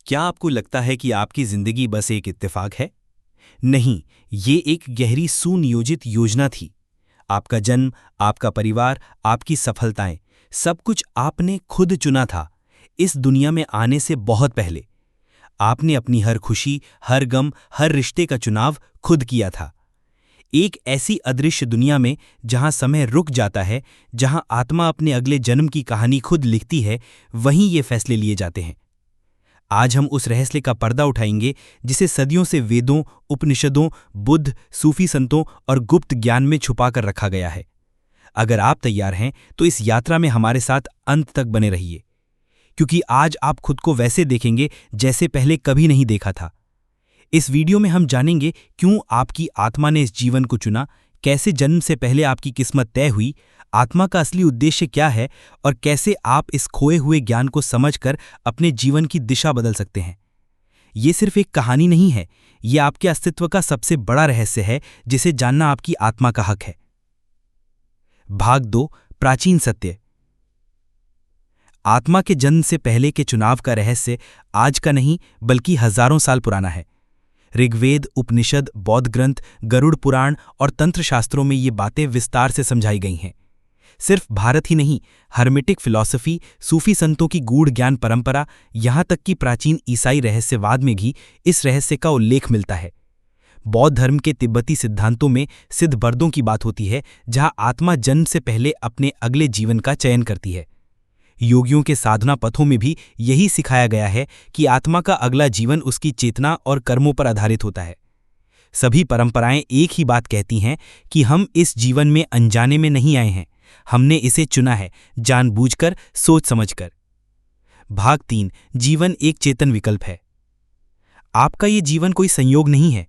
क्या आपको लगता है कि आपकी जिंदगी बस एक इत्तेफाक है? नहीं, ये एक गहरी सुनियोजित योजना थी। आपका जन्म, आपका परिवार, आपकी सफलताएं, सब कुछ आपने खुद चुना था। इस दुनिया में आने से बहुत पहले आपने अपनी हर खुशी, हर गम, हर रिश्ते का चुनाव खुद किया था। एक ऐसी अदृश्य दुनिया में जहां समय रुक जाता है, जहां आत्मा अपने अगले जन्म की कहानी खुद लिखती है, वहीं ये फैसले लिए जाते हैं। आज हम उस रहस्य का पर्दा उठाएंगे जिसे सदियों से वेदों, उपनिषदों, बुद्ध, सूफी संतों और गुप्त ज्ञान में छुपा कर रखा गया है। अगर आप तैयार हैं तो इस यात्रा में हमारे साथ अंत तक बने रहिए, क्योंकि आज आप खुद को वैसे देखेंगे जैसे पहले कभी नहीं देखा था। इस वीडियो में हम जानेंगे क्यों आपकी आत्मा ने इस जीवन को चुना, कैसे जन्म से पहले आपकी किस्मत तय हुई, आत्मा का असली उद्देश्य क्या है और कैसे आप इस खोए हुए ज्ञान को समझकर अपने जीवन की दिशा बदल सकते हैं। ये सिर्फ एक कहानी नहीं है, ये आपके अस्तित्व का सबसे बड़ा रहस्य है जिसे जानना आपकी आत्मा का हक है। भाग 2, प्राचीन सत्य। आत्मा के जन्म से पहले के चुनाव का रहस्य आज का नहीं बल्कि हजारों साल पुराना है। ऋग्वेद, उपनिषद, बौद्ध ग्रंथ, गरुड़ पुराण और तंत्र शास्त्रों में ये बातें विस्तार से समझाई गई हैं। सिर्फ भारत ही नहीं, हर्मेटिक फिलॉसफी, सूफी संतों की गूढ़ ज्ञान परंपरा, यहाँ तक कि प्राचीन ईसाई रहस्यवाद में भी इस रहस्य का उल्लेख मिलता है। बौद्ध धर्म के तिब्बती सिद्धांतों में सिद्धबर्दों की बात होती है, जहाँ आत्मा जन्म से पहले अपने अगले जीवन का चयन करती है। योगियों के साधना पथों में भी यही सिखाया गया है कि आत्मा का अगला जीवन उसकी चेतना और कर्मों पर आधारित होता है। सभी परंपराएं एक ही बात कहती हैं कि हम इस जीवन में अनजाने में नहीं आए हैं, हमने इसे चुना है, जानबूझकर, सोच समझकर। भाग 3, जीवन एक चेतन विकल्प है। आपका ये जीवन कोई संयोग नहीं है,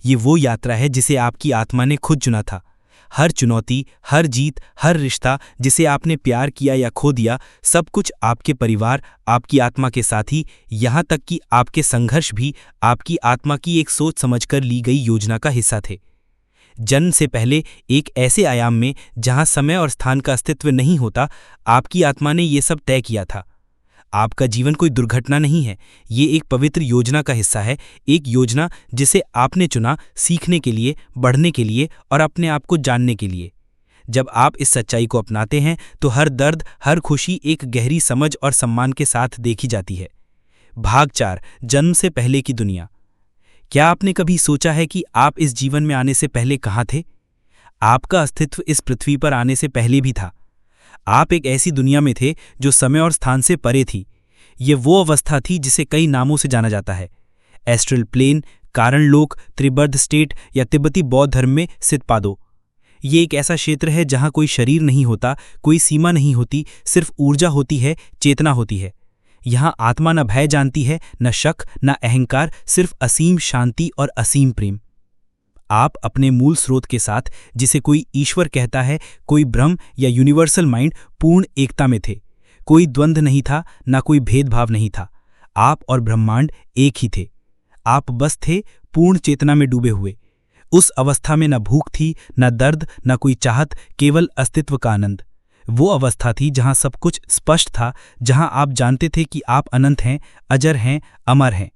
ये वो यात्रा है जिसे आपकी आत्मा ने खुद चुना था। हर चुनौती, हर जीत, हर रिश्ता जिसे आपने प्यार किया या खो दिया, सब कुछ आपके परिवार, आपकी आत्मा के साथी, यहाँ तक कि आपके संघर्ष भी आपकी आत्मा की एक सोच समझकर ली गई योजना का हिस्सा थे। जन्म से पहले एक ऐसे आयाम में जहाँ समय और स्थान का अस्तित्व नहीं होता, आपकी आत्मा ने ये सब तय किया था। आपका जीवन कोई दुर्घटना नहीं है, ये एक पवित्र योजना का हिस्सा है, एक योजना जिसे आपने चुना सीखने के लिए, बढ़ने के लिए और अपने आप को जानने के लिए। जब आप इस सच्चाई को अपनाते हैं तो हर दर्द, हर खुशी एक गहरी समझ और सम्मान के साथ देखी जाती है। भाग 4, जन्म से पहले की दुनिया। क्या आपने कभी सोचा है कि आप इस जीवन में आने से पहले कहाँ थे? आपका अस्तित्व इस पृथ्वी पर आने से पहले भी था। आप एक ऐसी दुनिया में थे जो समय और स्थान से परे थी। ये वो अवस्था थी जिसे कई नामों से जाना जाता है: एस्ट्रल प्लेन, कारण लोक, त्रिबर्ध स्टेट या तिब्बती बौद्ध धर्म में सितपादो। ये एक ऐसा क्षेत्र है जहाँ कोई शरीर नहीं होता, कोई सीमा नहीं होती, सिर्फ ऊर्जा होती है, चेतना होती है। यहाँ आत्मा न भय जानती है, न शक, न अहंकार, सिर्फ असीम शांति और असीम प्रेम। आप अपने मूल स्रोत के साथ, जिसे कोई ईश्वर कहता है, कोई ब्रह्म या यूनिवर्सल माइंड, पूर्ण एकता में थे। कोई द्वंद्व नहीं था, ना कोई भेदभाव नहीं था। आप और ब्रह्मांड एक ही थे। आप बस थे, पूर्ण चेतना में डूबे हुए। उस अवस्था में न भूख थी, न दर्द, न कोई चाहत, केवल अस्तित्व का आनंद। वो अवस्था थी जहां सब कुछ स्पष्ट था, जहां आप जानते थे कि आप अनंत हैं, अजर हैं, अमर हैं।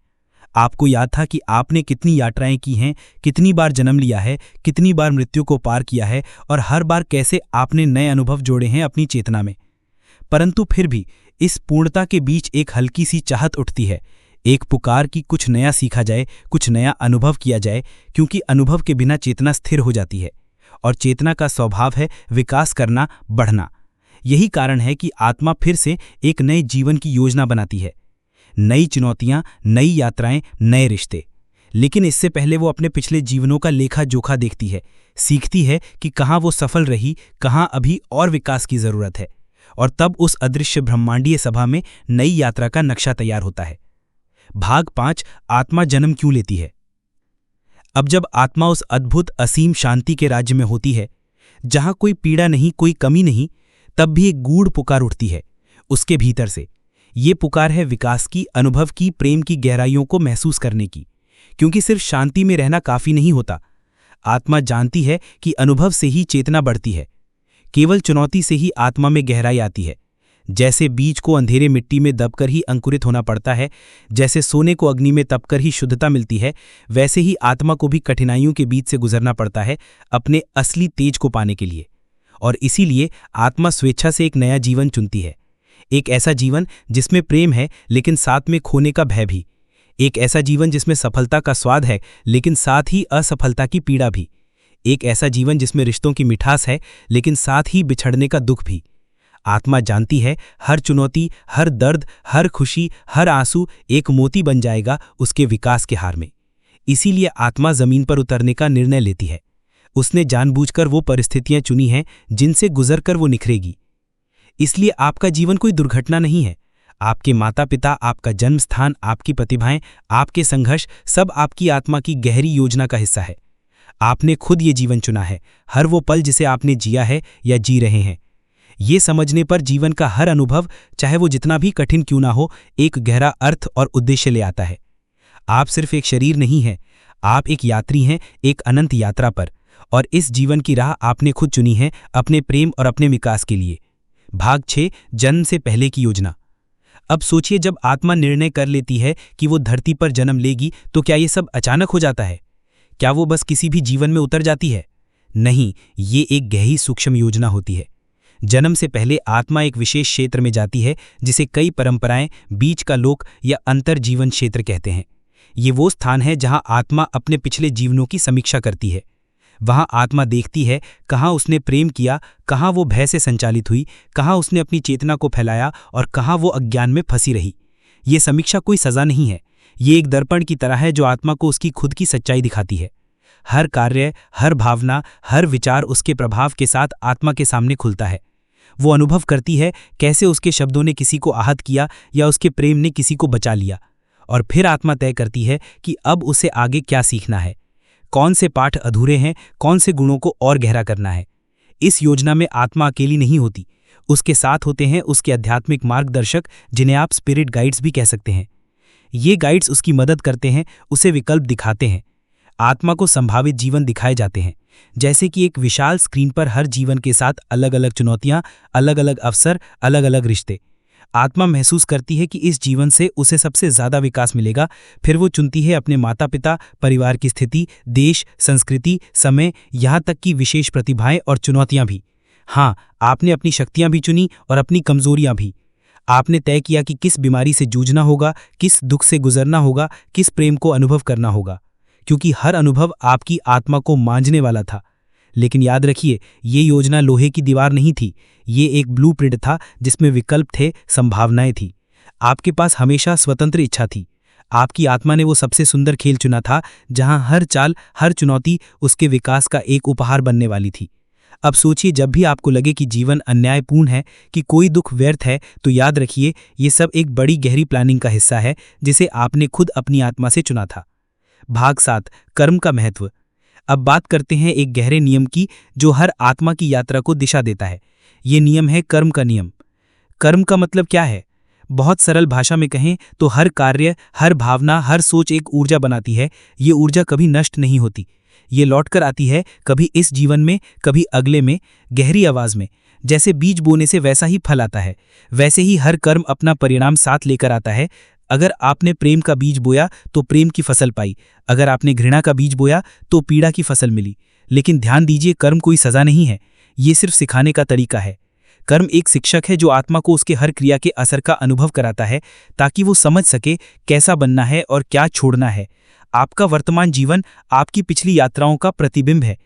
आपको याद था कि आपने कितनी यात्राएं की हैं, कितनी बार जन्म लिया है, कितनी बार मृत्यु को पार किया है और हर बार कैसे आपने नए अनुभव जोड़े हैं अपनी चेतना में। परंतु फिर भी इस पूर्णता के बीच एक हल्की सी चाहत उठती है, एक पुकार कि कुछ नया सीखा जाए, कुछ नया अनुभव किया जाए, क्योंकि अनुभव के बिना चेतना स्थिर हो जाती है और चेतना का स्वभाव है विकास करना, बढ़ना। यही कारण है कि आत्मा फिर से एक नए जीवन की योजना बनाती है। नई चुनौतियां, नई यात्राएं, नए रिश्ते। लेकिन इससे पहले वो अपने पिछले जीवनों का लेखा जोखा देखती है, सीखती है कि कहाँ वो सफल रही, कहाँ अभी और विकास की जरूरत है। और तब उस अदृश्य ब्रह्मांडीय सभा में नई यात्रा का नक्शा तैयार होता है। भाग 5, आत्मा जन्म क्यों लेती है। अब जब आत्मा उस अद्भुत असीम शांति के राज्य में होती है, जहां कोई पीड़ा नहीं, कोई कमी नहीं, तब भी एक गूढ़ पुकार उठती है उसके भीतर से। ये पुकार है विकास की, अनुभव की, प्रेम की गहराइयों को महसूस करने की। क्योंकि सिर्फ शांति में रहना काफी नहीं होता। आत्मा जानती है कि अनुभव से ही चेतना बढ़ती है। केवल चुनौती से ही आत्मा में गहराई आती है। जैसे बीज को अंधेरे मिट्टी में दबकर ही अंकुरित होना पड़ता है, जैसे सोने को अग्नि में तपकर ही शुद्धता मिलती है, वैसे ही आत्मा को भी कठिनाइयों के बीच से गुजरना पड़ता है अपने असली तेज को पाने के लिए। और इसीलिए आत्मा स्वेच्छा से एक नया जीवन चुनती है, एक ऐसा जीवन जिसमें प्रेम है लेकिन साथ में खोने का भय भी, एक ऐसा जीवन जिसमें सफलता का स्वाद है लेकिन साथ ही असफलता की पीड़ा भी, एक ऐसा जीवन जिसमें रिश्तों की मिठास है लेकिन साथ ही बिछड़ने का दुख भी। आत्मा जानती है हर चुनौती, हर दर्द, हर खुशी, हर आंसू एक मोती बन जाएगा उसके विकास के हार में। इसीलिए आत्मा जमीन पर उतरने का निर्णय लेती है। उसने जानबूझकर वो परिस्थितियां चुनी हैं जिनसे गुजरकर वो निखरेगी। इसलिए आपका जीवन कोई दुर्घटना नहीं है। आपके माता पिता, आपका जन्म स्थान, आपकी प्रतिभाएं, आपके संघर्ष सब आपकी आत्मा की गहरी योजना का हिस्सा है। आपने खुद ये जीवन चुना है, हर वो पल जिसे आपने जिया है या जी रहे हैं। ये समझने पर जीवन का हर अनुभव, चाहे वो जितना भी कठिन क्यों ना हो, एक गहरा अर्थ और उद्देश्य ले आता है। आप सिर्फ एक शरीर नहीं हैं, आप एक यात्री हैं एक अनंत यात्रा पर, और इस जीवन की राह आपने खुद चुनी है अपने प्रेम और अपने विकास के लिए। भाग 6, जन्म से पहले की योजना। अब सोचिए, जब आत्मा निर्णय कर लेती है कि वो धरती पर जन्म लेगी, तो क्या ये सब अचानक हो जाता है? क्या वो बस किसी भी जीवन में उतर जाती है? नहीं, ये एक गहरी सूक्ष्म योजना होती है। जन्म से पहले आत्मा एक विशेष क्षेत्र में जाती है जिसे कई परंपराएं बीच का लोक या अंतर जीवन क्षेत्र कहते हैं। ये वो स्थान है जहां आत्मा अपने पिछले जीवनों की समीक्षा करती है। वहां आत्मा देखती है कहाँ उसने प्रेम किया, कहाँ वो भय से संचालित हुई, कहाँ उसने अपनी चेतना को फैलाया और कहाँ वो अज्ञान में फंसी रही। ये समीक्षा कोई सजा नहीं है, ये एक दर्पण की तरह है जो आत्मा को उसकी खुद की सच्चाई दिखाती है। हर कार्य, हर भावना, हर विचार उसके प्रभाव के साथ आत्मा के सामने खुलता है। वो अनुभव करती है कैसे उसके शब्दों ने किसी को आहत किया या उसके प्रेम ने किसी को बचा लिया। और फिर आत्मा तय करती है कि अब उसे आगे क्या सीखना है, कौन से पाठ अधूरे हैं, कौन से गुणों को और गहरा करना है। इस योजना में आत्मा अकेली नहीं होती, उसके साथ होते हैं उसके आध्यात्मिक मार्गदर्शक, जिन्हें आप स्पिरिट गाइड्स भी कह सकते हैं। ये गाइड्स उसकी मदद करते हैं, उसे विकल्प दिखाते हैं। आत्मा को संभावित जीवन दिखाए जाते हैं, जैसे कि एक विशाल स्क्रीन पर हर जीवन के साथ अलग अलग चुनौतियां, अलग अलग अवसर, अलग अलग रिश्ते। आत्मा महसूस करती है कि इस जीवन से उसे सबसे ज्यादा विकास मिलेगा। फिर वो चुनती है अपने माता पिता, परिवार की स्थिति, देश, संस्कृति, समय, यहाँ तक कि विशेष प्रतिभाएं और चुनौतियां भी। हाँ, आपने अपनी शक्तियां भी चुनी और अपनी कमजोरियां भी। आपने तय किया कि किस बीमारी से जूझना होगा, किस दुख से गुजरना होगा, किस प्रेम को अनुभव करना होगा, क्योंकि हर अनुभव आपकी आत्मा को मांझने वाला था। लेकिन याद रखिए, ये योजना लोहे की दीवार नहीं थी, ये एक ब्लूप्रिंट था जिसमें विकल्प थे, संभावनाएं थी। आपके पास हमेशा स्वतंत्र इच्छा थी। आपकी आत्मा ने वो सबसे सुंदर खेल चुना था जहां हर चाल, हर चुनौती उसके विकास का एक उपहार बनने वाली थी। अब सोचिए, जब भी आपको लगे कि जीवन अन्यायपूर्ण है, कि कोई दुख व्यर्थ है, तो याद रखिए ये सब एक बड़ी गहरी प्लानिंग का हिस्सा है जिसे आपने खुद अपनी आत्मा से चुना था। भाग 7, कर्म का महत्व। अब बात करते हैं एक गहरे नियम की जो हर आत्मा की यात्रा को दिशा देता है। ये नियम है कर्म का नियम। कर्म का मतलब क्या है? बहुत सरल भाषा में कहें तो हर कार्य, हर भावना, हर सोच एक ऊर्जा बनाती है। ये ऊर्जा कभी नष्ट नहीं होती, ये लौटकर आती है, कभी इस जीवन में, कभी अगले में, गहरी आवाज में। जैसे बीज बोने से वैसा ही फल आता है, वैसे ही हर कर्म अपना परिणाम साथ लेकर आता है। अगर आपने प्रेम का बीज बोया तो प्रेम की फसल पाई, अगर आपने घृणा का बीज बोया तो पीड़ा की फसल मिली। लेकिन ध्यान दीजिए, कर्म कोई सजा नहीं है, ये सिर्फ सिखाने का तरीका है। कर्म एक शिक्षक है जो आत्मा को उसके हर क्रिया के असर का अनुभव कराता है, ताकि वो समझ सके कैसा बनना है और क्या छोड़ना है। आपका वर्तमान जीवन आपकी पिछली यात्राओं का प्रतिबिंब है।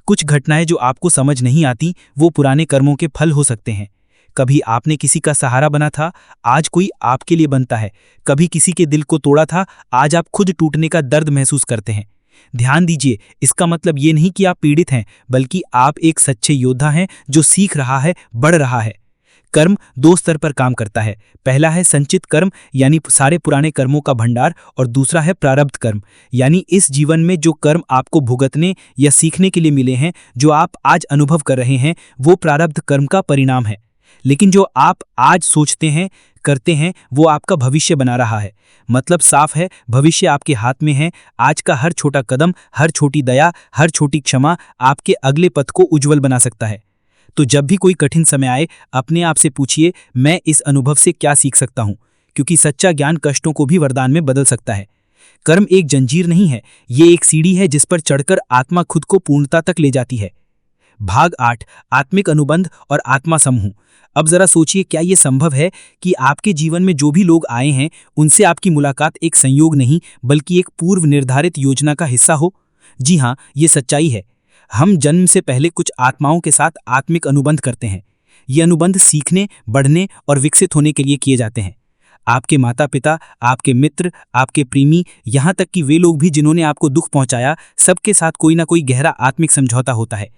कुछ घटनाएं जो आपको समझ नहीं आती, वो पुराने कर्मों के फल हो सकते हैं। कभी आपने किसी का सहारा बना था, आज कोई आपके लिए बनता है। कभी किसी के दिल को तोड़ा था, आज आप खुद टूटने का दर्द महसूस करते हैं। ध्यान दीजिए, इसका मतलब ये नहीं कि आप पीड़ित हैं, बल्कि आप एक सच्चे योद्धा हैं जो सीख रहा है, बढ़ रहा है। कर्म 2 स्तर पर काम करता है। पहला है संचित कर्म, यानी सारे पुराने कर्मों का भंडार, और दूसरा है प्रारब्ध कर्म, यानी इस जीवन में जो कर्म आपको भुगतने या सीखने के लिए मिले हैं, जो आप आज अनुभव कर रहे हैं, वो प्रारब्ध कर्म का परिणाम है। लेकिन जो आप आज सोचते हैं, करते हैं, वो आपका भविष्य बना रहा है। मतलब साफ है, भविष्य आपके हाथ में है। आज का हर छोटा कदम, हर छोटी दया, हर छोटी क्षमा आपके अगले पथ को उज्जवल बना सकता है। तो जब भी कोई कठिन समय आए, अपने आप से पूछिए, मैं इस अनुभव से क्या सीख सकता हूँ, क्योंकि सच्चा ज्ञान कष्टों को भी वरदान में बदल सकता है। कर्म एक जंजीर नहीं है, ये एक सीढ़ी है जिस पर चढ़कर आत्मा खुद को पूर्णता तक ले जाती है। भाग 8, आत्मिक अनुबंध और आत्मा समूह। अब जरा सोचिए, क्या यह संभव है कि आपके जीवन में जो भी लोग आए हैं उनसे आपकी मुलाकात एक संयोग नहीं बल्कि एक पूर्व निर्धारित योजना का हिस्सा हो? जी हाँ, ये सच्चाई है। हम जन्म से पहले कुछ आत्माओं के साथ आत्मिक अनुबंध करते हैं। ये अनुबंध सीखने, बढ़ने और विकसित होने के लिए किए जाते हैं। आपके माता पिता, आपके मित्र, आपके प्रेमी, यहाँ तक कि वे लोग भी जिन्होंने आपको दुख पहुंचाया, सबके साथ कोई ना कोई गहरा आत्मिक समझौता होता है।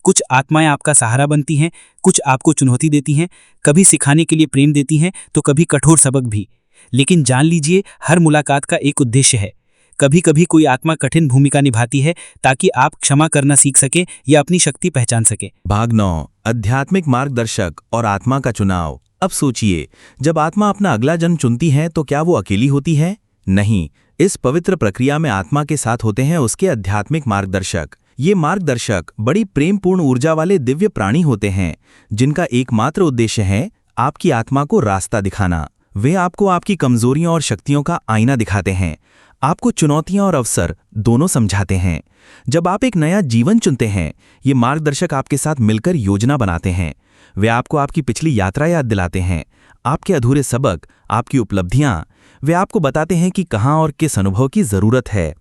कुछ आत्माएं आपका सहारा बनती हैं, कुछ आपको चुनौती देती हैं, कभी सिखाने के लिए प्रेम देती हैं तो कभी कठोर सबक भी। लेकिन जान लीजिए, हर मुलाकात का एक उद्देश्य है। कभी कभी कोई आत्मा कठिन भूमिका निभाती है ताकि आप क्षमा करना सीख सकें या अपनी शक्ति पहचान सकें। भाग 9, आध्यात्मिक मार्गदर्शक और आत्मा का चुनाव। अब सोचिए, जब आत्मा अपना अगला जन्म चुनती है तो क्या वो अकेली होती है? नहीं, इस पवित्र प्रक्रिया में आत्मा के साथ होते हैं उसके आध्यात्मिक मार्गदर्शक। ये मार्गदर्शक बड़ी प्रेमपूर्ण ऊर्जा वाले दिव्य प्राणी होते हैं जिनका एकमात्र उद्देश्य है आपकी आत्मा को रास्ता दिखाना। वे आपको आपकी कमजोरियों और शक्तियों का आईना दिखाते हैं, आपको चुनौतियां और अवसर दोनों समझाते हैं। जब आप एक नया जीवन चुनते हैं, ये मार्गदर्शक आपके साथ मिलकर योजना बनाते हैं। वे आपको आपकी पिछली यात्रा याद दिलाते हैं, आपके अधूरे सबक, आपकी उपलब्धियां। वे आपको बताते हैं कि कहां और किस अनुभव की जरूरत है।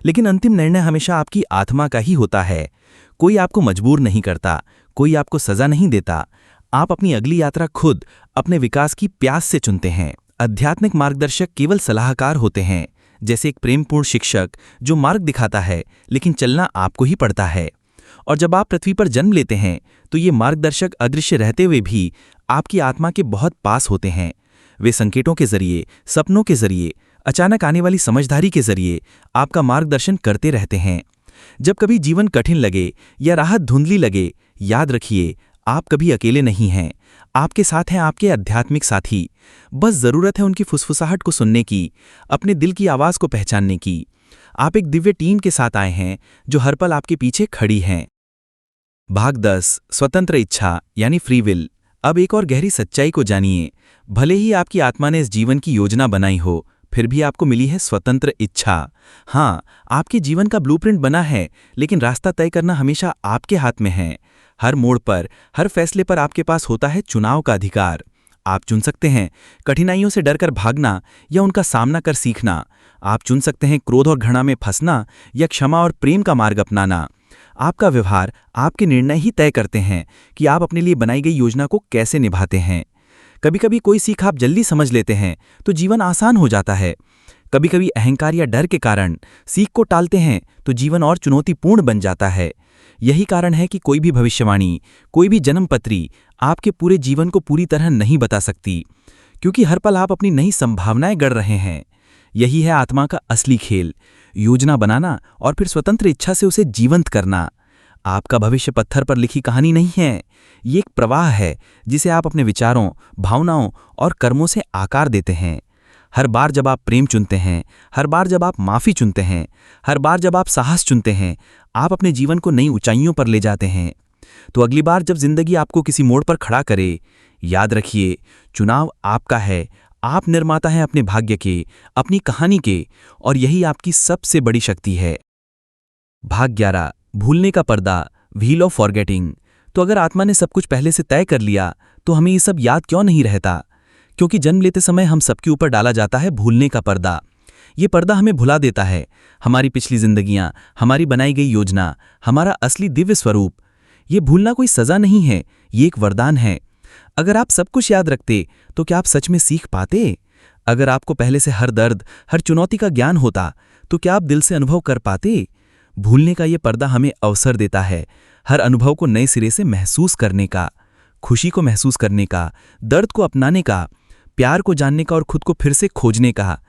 लेकिन अंतिम निर्णय हमेशा आपकी आत्मा का ही होता है। कोई आपको मजबूर नहीं करता, कोई आपको सजा नहीं देता। आप अपनी अगली यात्रा खुद अपने विकास की प्यास से चुनते हैं। आध्यात्मिक मार्गदर्शक केवल सलाहकार होते हैं, जैसे एक प्रेमपूर्ण शिक्षक जो मार्ग दिखाता है, लेकिन चलना आपको ही पड़ता है। और जब आप पृथ्वी पर जन्म लेते हैं तो ये मार्गदर्शक अदृश्य रहते हुए भी आपकी आत्मा के बहुत पास होते हैं। वे संकेतों के जरिए, सपनों के जरिए, अचानक आने वाली समझदारी के जरिए आपका मार्गदर्शन करते रहते हैं। जब कभी जीवन कठिन लगे या राहत धुंधली लगे, याद रखिए, आप कभी अकेले नहीं हैं। आपके साथ हैं आपके आध्यात्मिक साथी। बस जरूरत है उनकी फुसफुसाहट को सुनने की, अपने दिल की आवाज को पहचानने की। आप एक दिव्य टीम के साथ आए हैं जो हर पल आपके पीछे खड़ी हैं। भाग 10, स्वतंत्र इच्छा यानी फ्री विल। अब एक और गहरी सच्चाई को जानिए। भले ही आपकी आत्मा ने इस जीवन की योजना बनाई हो, फिर भी आपको मिली है स्वतंत्र इच्छा। हाँ, आपके जीवन का ब्लूप्रिंट बना है, लेकिन रास्ता तय करना हमेशा आपके हाथ में है। हर मोड़ पर, हर फैसले पर आपके पास होता है चुनाव का अधिकार। आप चुन सकते हैं कठिनाइयों से डरकर भागना या उनका सामना कर सीखना। आप चुन सकते हैं क्रोध और घृणा में फंसना या क्षमा और प्रेम का मार्ग अपनाना। आपका व्यवहार, आपके निर्णय ही तय करते हैं कि आप अपने लिए बनाई गई योजना को कैसे निभाते हैं। कभी कभी कोई सीख आप जल्दी समझ लेते हैं तो जीवन आसान हो जाता है। कभी कभी अहंकार या डर के कारण सीख को टालते हैं तो जीवन और चुनौतीपूर्ण बन जाता है। यही कारण है कि कोई भी भविष्यवाणी, कोई भी जन्मपत्री आपके पूरे जीवन को पूरी तरह नहीं बता सकती, क्योंकि हर पल आप अपनी नई संभावनाएं गढ़ रहे हैं। यही है आत्मा का असली खेल, योजना बनाना और फिर स्वतंत्र इच्छा से उसे जीवंत करना। आपका भविष्य पत्थर पर लिखी कहानी नहीं है, ये एक प्रवाह है जिसे आप अपने विचारों, भावनाओं और कर्मों से आकार देते हैं। हर बार जब आप प्रेम चुनते हैं, हर बार जब आप माफी चुनते हैं, हर बार जब आप साहस चुनते हैं, आप अपने जीवन को नई ऊंचाइयों पर ले जाते हैं। तो अगली बार जब जिंदगी आपको किसी मोड़ पर खड़ा करे, याद रखिए, चुनाव आपका है। आप निर्माता हैं अपने भाग्य के, अपनी कहानी के, और यही आपकी सबसे बड़ी शक्ति है। भाग 11, भूलने का पर्दा, व्हील ऑफ फॉरगेटिंग। तो अगर आत्मा ने सब कुछ पहले से तय कर लिया तो हमें ये सब याद क्यों नहीं रहता? क्योंकि जन्म लेते समय हम सबके ऊपर डाला जाता है भूलने का पर्दा। ये पर्दा हमें भुला देता है हमारी पिछली जिंदगियां, हमारी बनाई गई योजना, हमारा असली दिव्य स्वरूप। ये भूलना कोई सजा नहीं है, ये एक वरदान है। अगर आप सब कुछ याद रखते तो क्या आप सच में सीख पाते? अगर आपको पहले से हर दर्द, हर चुनौती का ज्ञान होता तो क्या आप दिल से अनुभव कर पाते? भूलने का ये पर्दा हमें अवसर देता है हर अनुभव को नए सिरे से महसूस करने का, खुशी को महसूस करने का, दर्द को अपनाने का, प्यार को जानने का और खुद को फिर से खोजने का।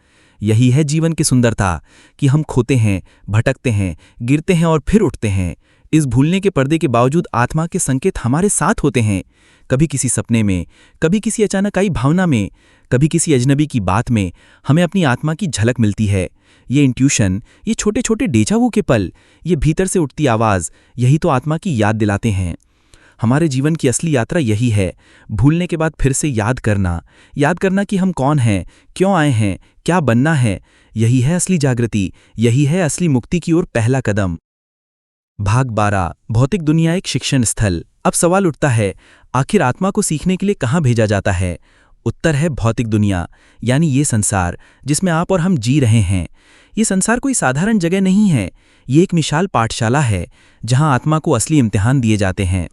यही है जीवन की सुंदरता कि हम खोते हैं, भटकते हैं, गिरते हैं और फिर उठते हैं। इस भूलने के पर्दे के बावजूद आत्मा के संकेत हमारे साथ होते हैं, कभी किसी सपने में, कभी किसी अचानक आई भावना में, कभी किसी अजनबी की बात में हमें अपनी आत्मा की झलक मिलती है। ये इंट्यूशन, ये छोटे छोटे डेजा वू के पल, ये भीतर से उठती आवाज़, यही तो आत्मा की याद दिलाते हैं। हमारे जीवन की असली यात्रा यही है, भूलने के बाद फिर से याद करना कि हम कौन हैं, क्यों आए हैं, क्या बनना है। यही है असली जागृति, यही है असली मुक्ति की ओर पहला कदम। भाग 12, भौतिक दुनिया एक शिक्षण स्थल। अब सवाल उठता है, आखिर आत्मा को सीखने के लिए कहाँ भेजा जाता है? उत्तर है भौतिक दुनिया, यानी ये संसार जिसमें आप और हम जी रहे हैं। ये संसार कोई साधारण जगह नहीं है, ये एक विशाल पाठशाला है जहां आत्मा को असली इम्तिहान दिए जाते हैं।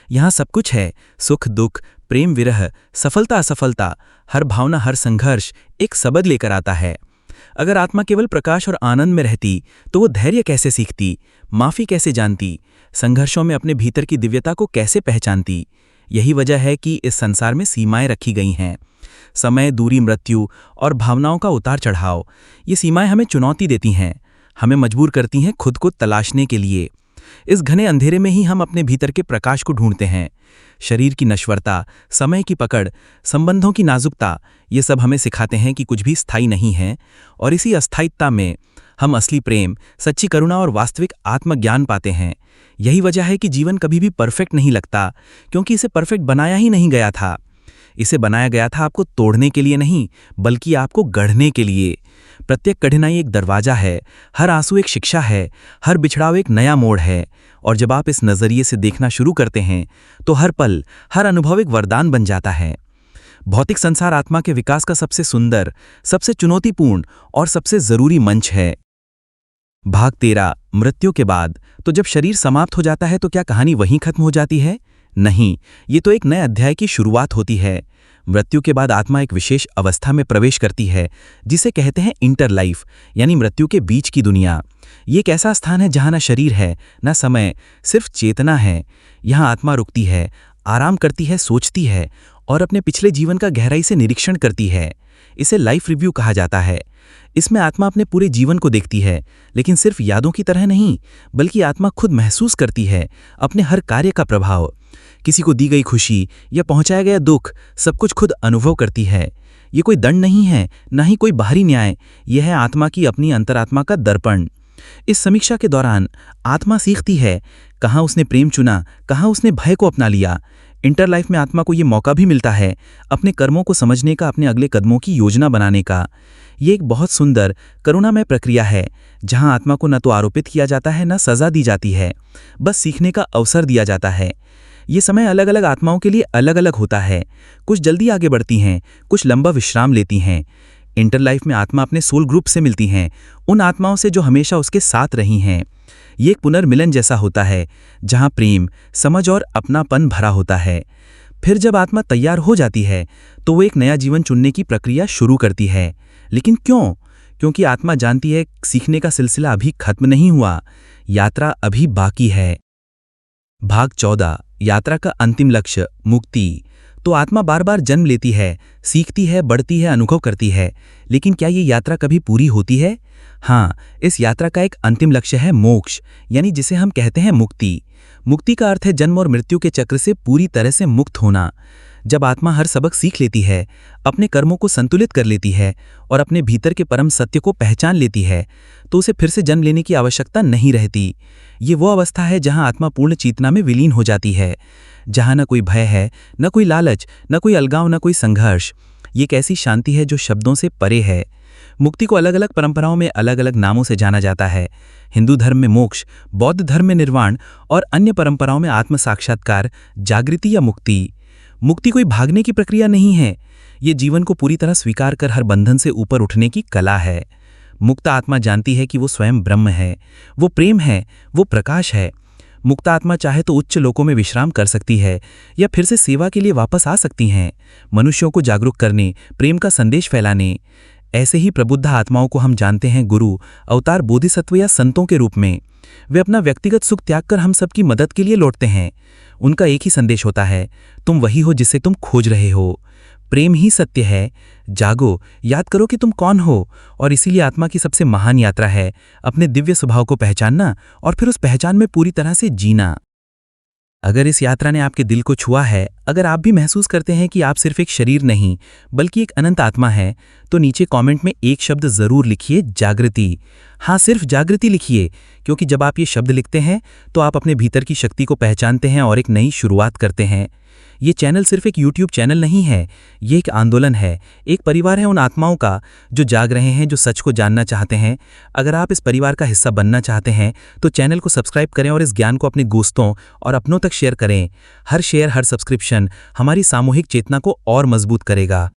यहाँ सब कुछ है, सुख दुख, प्रेम विरह, सफलता असफलता, हर भावना, हर संघर्ष एक सबक लेकर आता है। अगर आत्मा केवल प्रकाश और आनंद में रहती तो वो धैर्य कैसे सीखती, माफी कैसे जानती, संघर्षों में अपने भीतर की दिव्यता को कैसे पहचानती। यही वजह है कि इस संसार में सीमाएं रखी गई हैं। समय, दूरी, मृत्यु और भावनाओं का उतार चढ़ाव, ये सीमाएं हमें चुनौती देती हैं, हमें मजबूर करती हैं खुद को तलाशने के लिए। इस घने अंधेरे में ही हम अपने भीतर के प्रकाश को ढूंढते हैं। शरीर की नश्वरता, समय की पकड़, संबंधों की नाजुकता, ये सब हमें सिखाते हैं कि कुछ भी स्थायी नहीं है, और इसी अस्थायित्व में हम असली प्रेम, सच्ची करुणा और वास्तविक आत्मज्ञान पाते हैं। यही वजह है कि जीवन कभी भी परफेक्ट नहीं लगता, क्योंकि इसे परफेक्ट बनाया ही नहीं गया था। इसे बनाया गया था आपको तोड़ने के लिए नहीं, बल्कि आपको गढ़ने के लिए। प्रत्येक कठिनाई एक दरवाजा है, हर आंसू एक शिक्षा है, हर बिछड़ाव एक नया मोड़ है। और जब आप इस नजरिए से देखना शुरू करते हैं तो हर पल, हर अनुभव एक वरदान बन जाता है। भौतिक संसार आत्मा के विकास का सबसे सुंदर, सबसे चुनौतीपूर्ण और सबसे जरूरी मंच है। भाग 13, मृत्यु के बाद। तो जब शरीर समाप्त हो जाता है तो क्या कहानी वहीं खत्म हो जाती है? नहीं, ये तो एक नए अध्याय की शुरुआत होती है। मृत्यु के बाद आत्मा एक विशेष अवस्था में प्रवेश करती है जिसे कहते हैं इंटर लाइफ, यानी मृत्यु के बीच की दुनिया। ये एक ऐसा स्थान है जहां ना शरीर है, ना समय, सिर्फ चेतना है। यहां आत्मा रुकती है, आराम करती है, सोचती है और अपने पिछले जीवन का गहराई से निरीक्षण करती है। इसे लाइफ रिव्यू कहा जाता है। इसमें आत्मा अपने पूरे जीवन को देखती है, लेकिन सिर्फ यादों की तरह नहीं, बल्कि आत्मा खुद महसूस करती है अपने हर कार्य का प्रभाव। किसी को दी गई खुशी या पहुंचाया गया दुख, सब कुछ खुद अनुभव करती है। ये कोई दंड नहीं है, न ही कोई बाहरी न्याय, यह है आत्मा की अपनी अंतरात्मा का दर्पण। इस समीक्षा के दौरान आत्मा सीखती है कहाँ उसने प्रेम चुना, कहाँ उसने भय को अपना लिया। इंटर लाइफ में आत्मा को ये मौका भी मिलता है अपने कर्मों को समझने का, अपने अगले कदमों की योजना बनाने का। ये एक बहुत सुंदर, करुणामय प्रक्रिया है जहां आत्मा को न तो आरोपित किया जाता है, न सजा दी जाती है, बस सीखने का अवसर दिया जाता है। ये समय अलग अलग आत्माओं के लिए अलग अलग होता है। कुछ जल्दी आगे बढ़ती हैं, कुछ लंबा विश्राम लेती हैं। इंटर लाइफ में आत्मा अपने सोल ग्रुप से मिलती हैं, उन आत्माओं से जो हमेशा उसके साथ रही हैं। ये एक पुनर्मिलन जैसा होता है जहां प्रेम, समझ और अपनापन भरा होता है। फिर जब आत्मा तैयार हो जाती है तो वो एक नया जीवन चुनने की प्रक्रिया शुरू करती है। लेकिन क्यों? क्योंकि आत्मा जानती है सीखने का सिलसिला अभी खत्म नहीं हुआ, यात्रा अभी बाकी है। भाग 14, यात्रा का अंतिम लक्ष्य, मुक्ति। तो आत्मा बार बार जन्म लेती है, सीखती है, बढ़ती है, अनुभव करती है, लेकिन क्या ये यात्रा कभी पूरी होती है? हाँ, इस यात्रा का एक अंतिम लक्ष्य है मोक्ष, यानी जिसे हम कहते हैं मुक्ति। मुक्ति का अर्थ है जन्म और मृत्यु के चक्र से पूरी तरह से मुक्त होना। जब आत्मा हर सबक सीख लेती है, अपने कर्मों को संतुलित कर लेती है और अपने भीतर के परम सत्य को पहचान लेती है, तो उसे फिर से जन्म लेने की आवश्यकता नहीं रहती। ये वो अवस्था है जहां आत्मा पूर्ण चेतना में विलीन हो जाती है, जहां न कोई भय है, न कोई लालच, न कोई अलगाव, न कोई संघर्ष। ये एक ऐसी शांति है जो शब्दों से परे है। मुक्ति को अलग अलग परंपराओं में अलग अलग नामों से जाना जाता है। हिंदू धर्म में मोक्ष, बौद्ध धर्म में निर्वाण और अन्य परंपराओं में आत्म साक्षात्कार, जागृति या मुक्ति। मुक्ति कोई भागने की प्रक्रिया नहीं है, ये जीवन को पूरी तरह स्वीकार कर हर बंधन से ऊपर उठने की कला है। मुक्त आत्मा जानती है कि वो स्वयं ब्रह्म है, वो प्रेम है, वो प्रकाश है। मुक्त आत्मा चाहे तो उच्च लोकों में विश्राम कर सकती है या फिर से सेवा के लिए वापस आ सकती हैं, मनुष्यों को जागरूक करने, प्रेम का संदेश फैलाने। ऐसे ही प्रबुद्ध आत्माओं को हम जानते हैं गुरु, अवतार, बोधिसत्व या संतों के रूप में। वे अपना व्यक्तिगत सुख त्याग कर हम सबकी मदद के लिए लौटते हैं। उनका एक ही संदेश होता है, तुम वही हो जिसे तुम खोज रहे हो। प्रेम ही सत्य है। जागो, याद करो कि तुम कौन हो। और इसीलिए आत्मा की सबसे महान यात्रा है अपने दिव्य स्वभाव को पहचानना और फिर उस पहचान में पूरी तरह से जीना। अगर इस यात्रा ने आपके दिल को छुआ है, अगर आप भी महसूस करते हैं कि आप सिर्फ एक शरीर नहीं बल्कि एक अनंत आत्मा है, तो नीचे कमेंट में एक शब्द जरूर लिखिए, जागृति। हाँ, सिर्फ जागृति लिखिए, क्योंकि जब आप ये शब्द लिखते हैं तो आप अपने भीतर की शक्ति को पहचानते हैं और एक नई शुरुआत करते हैं। ये चैनल सिर्फ एक यूट्यूब चैनल नहीं है, ये एक आंदोलन है, एक परिवार है उन आत्माओं का जो जाग रहे हैं, जो सच को जानना चाहते हैं। अगर आप इस परिवार का हिस्सा बनना चाहते हैं तो चैनल को सब्सक्राइब करें और इस ज्ञान को अपने दोस्तों और अपनों तक शेयर करें। हर शेयर, हर सब्सक्रिप्शन हमारी सामूहिक चेतना को और मजबूत करेगा।